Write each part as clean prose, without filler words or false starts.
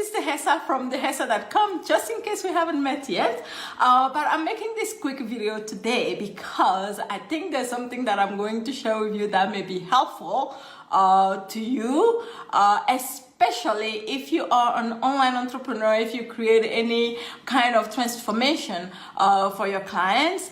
is Dihessa from Dihessa.com, just in case we haven't met yet. But I'm making this quick video today because I think there's something that I'm going to share with you that may be helpful to you, especially if you are an online entrepreneur, if you create any kind of transformation for your clients,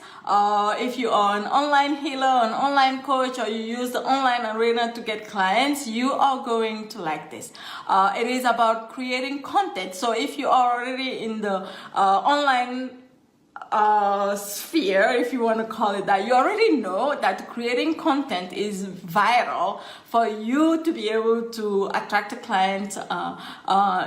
if you are an online healer, an online coach, or you use the online arena to get clients, you are going to like this. It is about creating content. So if you are already in the online sphere, if you want to call it that, you already know that creating content is vital for you to be able to attract a client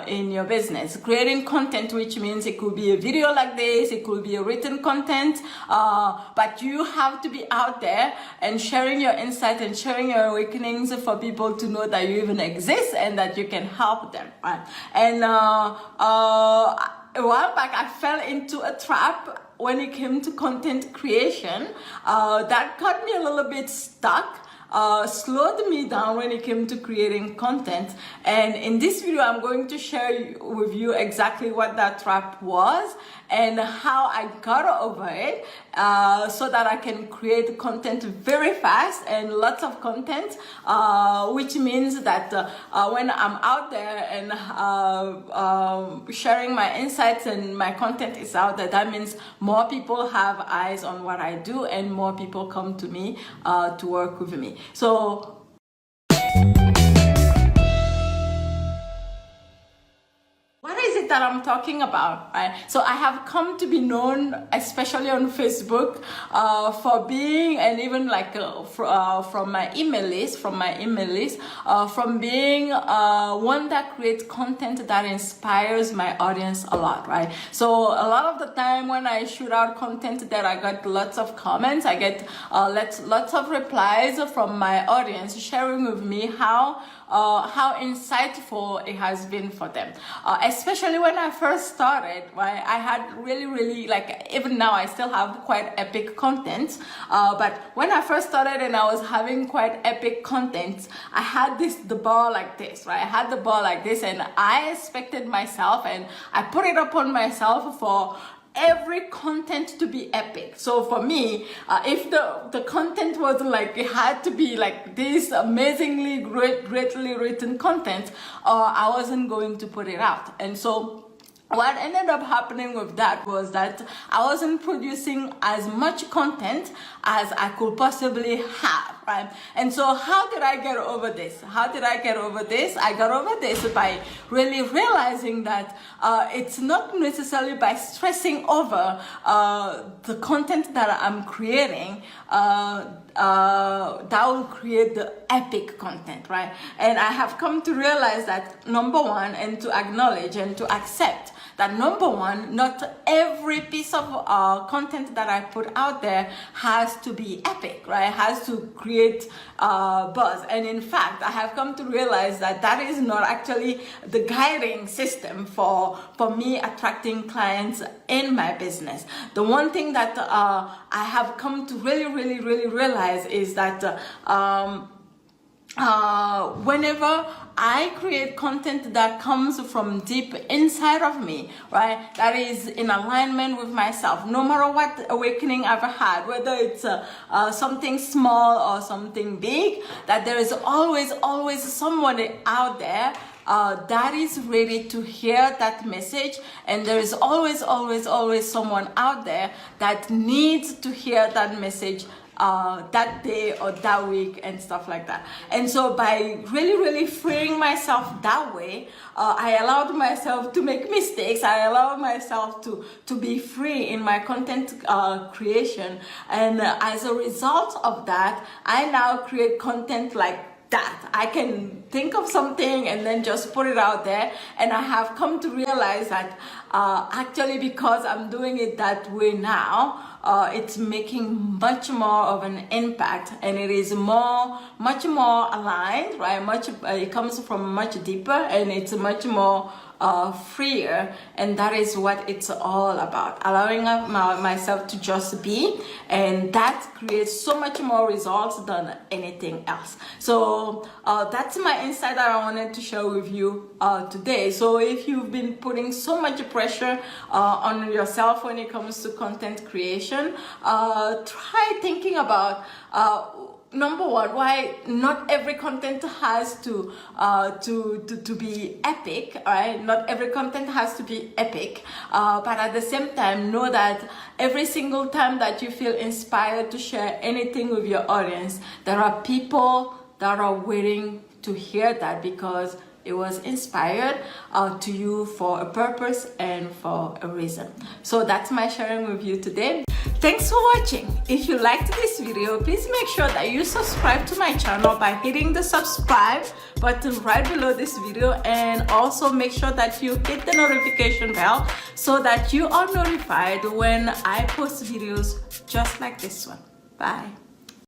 in your business. Creating content, which means it could be a video like this, it could be a written content, but you have to be out there and sharing your insight and sharing your awakenings for people to know that you even exist and that you can help them, right? And a while back I fell into a trap when it came to content creation that got me a little bit stuck, slowed me down when it came to creating content. And in this video I'm going to share with you exactly what that trap was and how I got over it, so that I can create content very fast and lots of content, which means that when I'm out there and sharing my insights and my content is out there, that means more people have eyes on what I do and more people come to me to work with me. So that I'm talking about, right? So I have come to be known, especially on Facebook, for being, and even like from my email list, from being one that creates content that inspires my audience a lot, right? So a lot of the time when I shoot out content there, I got lots of comments, I get lots of replies from my audience sharing with me how insightful it has been for them, especially when I first started, right? I had really, like, even now I still have quite epic content, but when I first started and I was having quite epic content, I had the bar like this, right? I had the bar like this, and I expected myself, and I put it upon myself for every content to be epic. So for me, if the content was like, it had to be like this amazingly greatly written content, I wasn't going to put it out. And so what ended up happening with that was that I wasn't producing as much content as I could possibly have, right? And so how did I get over this? How did I get over this? I got over this by really realizing that it's not necessarily by stressing over the content that I'm creating that will create the epic content, right? And I have come to realize that, number one, and to acknowledge and to accept that, number one, not every piece of content that I put out there has to be epic, right? It has to create buzz. And in fact, I have come to realize that that is not actually the guiding system for me attracting clients in my business. The one thing that I have come to really realize is that whenever I create content that comes from deep inside of me, right, that is in alignment with myself, no matter what awakening I've had, whether it's something small or something big, that there is always someone out there that is ready to hear that message, and there is always someone out there that needs to hear that message that day or that week and stuff like that. And so by really freeing myself that way, I allowed myself to make mistakes. I allowed myself to be free in my content creation, and as a result of that, I now create content like that. I can think of something and then just put it out there, and I have come to realize that actually, because I'm doing it that way now, it's making much more of an impact, and it is much more aligned, right? It comes from much deeper, and it's much more freer, and that is what it's all about, allowing myself to just be, and that creates so much more results than anything else. So that's my insight that I wanted to share with you today. So if you've been putting so much pressure on yourself when it comes to content creation, try thinking about number one, why not every content has to be epic, right? Not every content has to be epic, but at the same time, know that every single time that you feel inspired to share anything with your audience, there are people that are waiting to hear that, because it was inspired to you for a purpose and for a reason. So that's my sharing with you today. Thanks for watching. If you liked this video, please make sure that you subscribe to my channel by hitting the subscribe button right below this video, and also make sure that you hit the notification bell so that you are notified when I post videos just like this one. Bye.